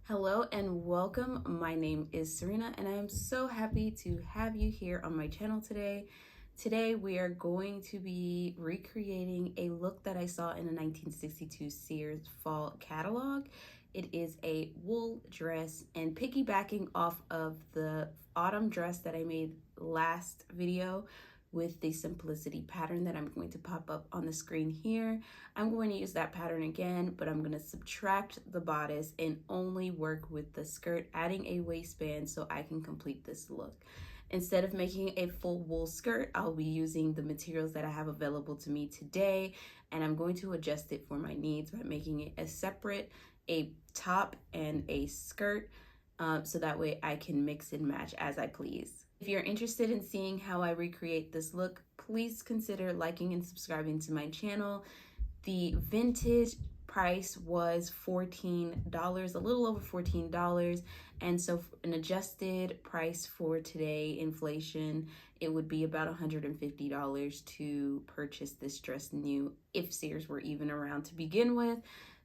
Hello and welcome. My name is Serena and I am so happy to have you here on my channel today. Today we are going to be recreating a look that I saw in a 1962 Sears fall catalog. It is a wool dress, and piggybacking off of the autumn dress that I made last video with the simplicity pattern that I'm going to pop up on the screen here. I'm going to use that pattern again, but I'm going to subtract the bodice and only work with the skirt, adding a waistband so I can complete this look. Instead of making a full wool skirt, I'll be using the materials that I have available to me today, and I'm going to adjust it for my needs by making it a separate, a top and a skirt, so that way I can mix and match as I please. If you're interested in seeing how I recreate this look, please consider liking and subscribing to my channel. The vintage price was $14, a little over $14, and so an adjusted price for today, inflation, it would be about $150 to purchase this dress new if Sears were even around to begin with.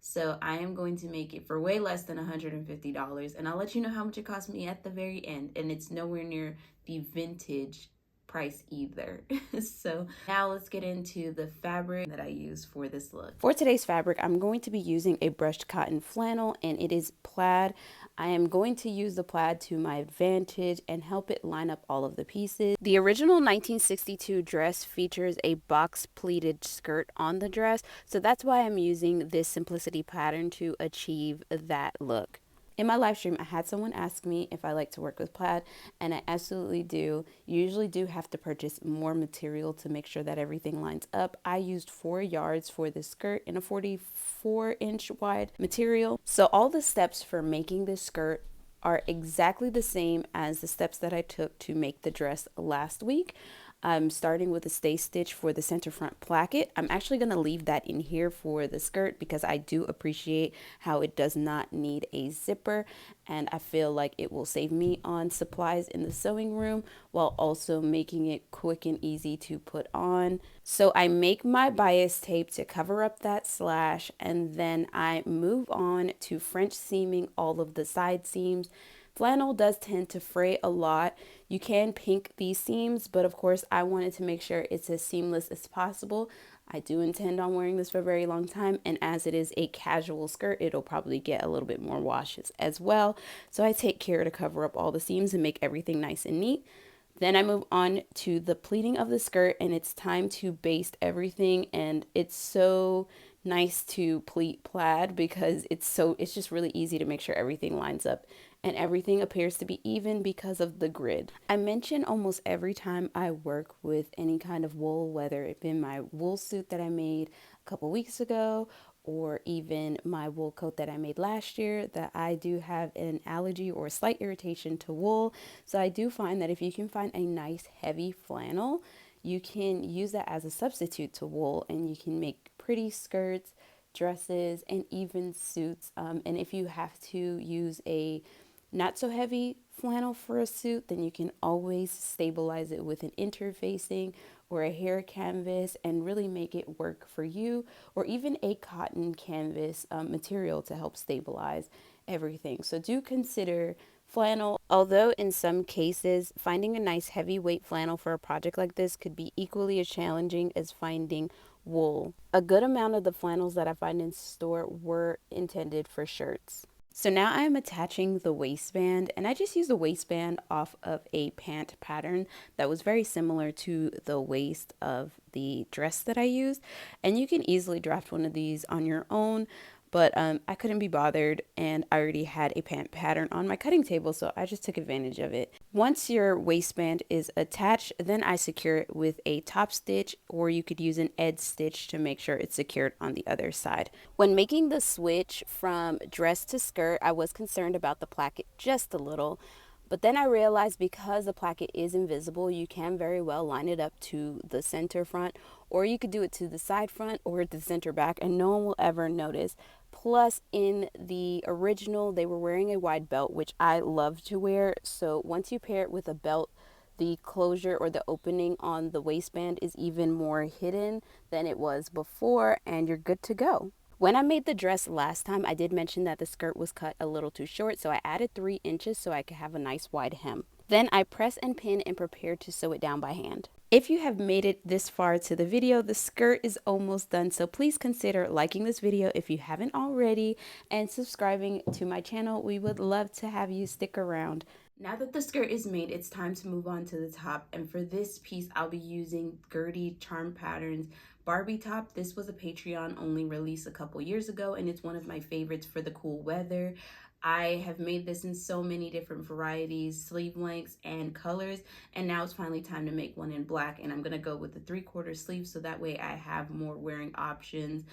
So I am going to make it for way less than $150, and I'll let you know how much it cost me at the very end, and it's nowhere near the vintage price either. So now let's get into the fabric that I use for this look. For today's fabric, I'm going to be using a brushed cotton flannel, and it is plaid. I am going to use the plaid to my advantage and help it line up all of the pieces. The original 1962 dress features a box pleated skirt on the dress, so that's why I'm using this simplicity pattern to achieve that look. In my live stream, I had someone ask me if I like to work with plaid, and I absolutely do. You usually do have to purchase more material to make sure that everything lines up. I used 4 yards for the skirt in a 44-inch wide material. So all the steps for making this skirt are exactly the same as the steps that I took to make the dress last week. I'm starting with a stay stitch for the center front placket. I'm actually going to leave that in here for the skirt because I do appreciate how it does not need a zipper, and I feel like it will save me on supplies in the sewing room while also making it quick and easy to put on. So I make my bias tape to cover up that slash, and then I move on to French seaming all of the side seams. Flannel does tend to fray a lot. You can pink these seams, but of course I wanted to make sure it's as seamless as possible. I do intend on wearing this for a very long time, and as it is a casual skirt, it'll probably get a little bit more washes as well. So I take care to cover up all the seams and make everything nice and neat. Then I move on to the pleating of the skirt, and it's time to baste everything, and it's so nice to pleat plaid because it's just really easy to make sure everything lines up and everything appears to be even because of the grid. I mention almost every time I work with any kind of wool, whether it be my wool suit that I made a couple weeks ago or even my wool coat that I made last year, that I do have an allergy or a slight irritation to wool. So I do find that if you can find a nice heavy flannel, you can use that as a substitute to wool, and you can make pretty skirts, dresses, and even suits. And if you have to use a not so heavy flannel for a suit, then you can always stabilize it with an interfacing or a hair canvas and really make it work for you, or even a cotton canvas material to help stabilize everything. So do consider flannel, although in some cases finding a nice heavyweight flannel for a project like this could be equally as challenging as finding wool. A good amount of the flannels that I find in store were intended for shirts. So now I am attaching the waistband, and I just used the waistband off of a pant pattern that was very similar to the waist of the dress that I used, and you can easily draft one of these on your own. But I couldn't be bothered, and I already had a pant pattern on my cutting table, so I just took advantage of it. Once your waistband is attached, then I secure it with a top stitch, or you could use an edge stitch to make sure it's secured on the other side. When making the switch from dress to skirt, I was concerned about the placket just a little. But then I realized because the placket is invisible, you can very well line it up to the center front, or you could do it to the side front or the center back, and no one will ever notice. Plus, in the original, they were wearing a wide belt, which I love to wear. So once you pair it with a belt, the closure or the opening on the waistband is even more hidden than it was before, and you're good to go. When I made the dress last time, I did mention that the skirt was cut a little too short, so I added 3 inches so I could have a nice wide hem. Then I press and pin and prepare to sew it down by hand. If you have made it this far to the video, the skirt is almost done, so please consider liking this video if you haven't already and subscribing to my channel. We would love to have you stick around. Now that the skirt is made, it's time to move on to the top. And for this piece, I'll be using Gertie Charm Patterns Barbie top. This was a Patreon only release a couple years ago, and it's one of my favorites for the cool weather. I have made this in so many different varieties, sleeve lengths, and colors, and now it's finally time to make one in black, and I'm gonna go with the 3/4 sleeve so that way I have more wearing options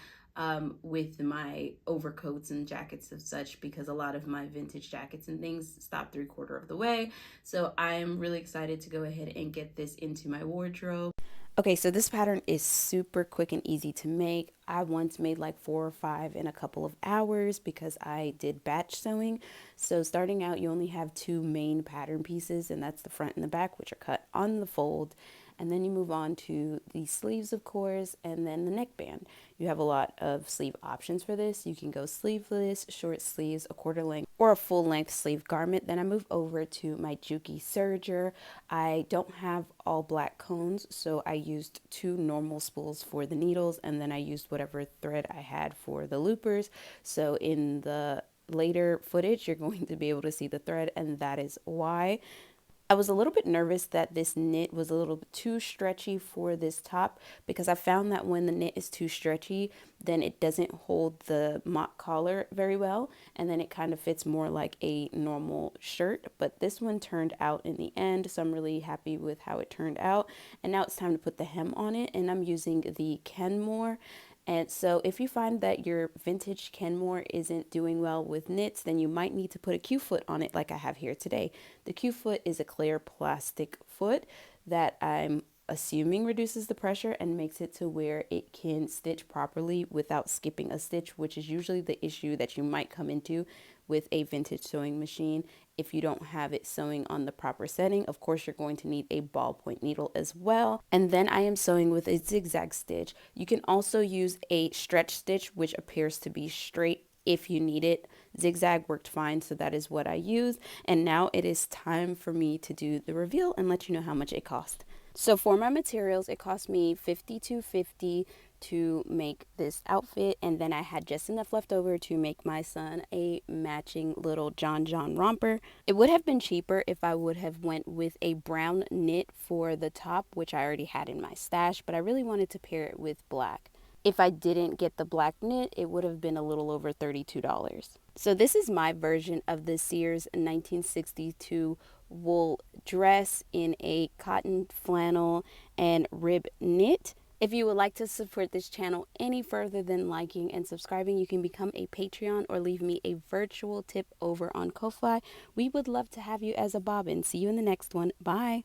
with my overcoats and jackets of such, because a lot of my vintage jackets and things stop 3/4 of the way. So I'm really excited to go ahead and get this into my wardrobe. Okay, so this pattern is super quick and easy to make. I once made like 4 or 5 in a couple of hours because I did batch sewing. So starting out, you only have 2 main pattern pieces, and that's the front and the back, which are cut on the fold. And then you move on to the sleeves, of course, and then the neckband. You have a lot of sleeve options for this. You can go sleeveless, short sleeves, a quarter length, or a full length sleeve garment. Then I move over to my Juki serger. I don't have all black cones, so I used 2 normal spools for the needles, and then I used whatever thread I had for the loopers. So in the later footage, you're going to be able to see the thread, and that is why. I was a little bit nervous that this knit was a little bit too stretchy for this top, because I found that when the knit is too stretchy, then it doesn't hold the mock collar very well, and then it kind of fits more like a normal shirt. But this one turned out in the end, so I'm really happy with how it turned out. And now it's time to put the hem on it, and I'm using the Kenmore. And so if you find that your vintage Kenmore isn't doing well with knits, then you might need to put a Q-foot on it like I have here today. The Q-foot is a clear plastic foot that I'm assuming reduces the pressure and makes it to where it can stitch properly without skipping a stitch, which is usually the issue that you might come into with a vintage sewing machine. If you don't have it sewing on the proper setting, of course you're going to need a ballpoint needle as well. And then I am sewing with a zigzag stitch. You can also use a stretch stitch, which appears to be straight if you need it. Zigzag worked fine, so that is what I used. And now it is time for me to do the reveal and let you know how much it cost. So for my materials, it cost me $52.50 to make this outfit, and then I had just enough left over to make my son a matching little John romper. It would have been cheaper if I would have went with a brown knit for the top, which I already had in my stash, but I really wanted to pair it with black. If I didn't get the black knit, it would have been a little over $32. So this is my version of the Sears 1962 wool dress in a cotton flannel and rib knit. If you would like to support this channel any further than liking and subscribing, you can become a Patreon or leave me a virtual tip over on Ko-Fi. We would love to have you as a bobbin. See you in the next one. Bye.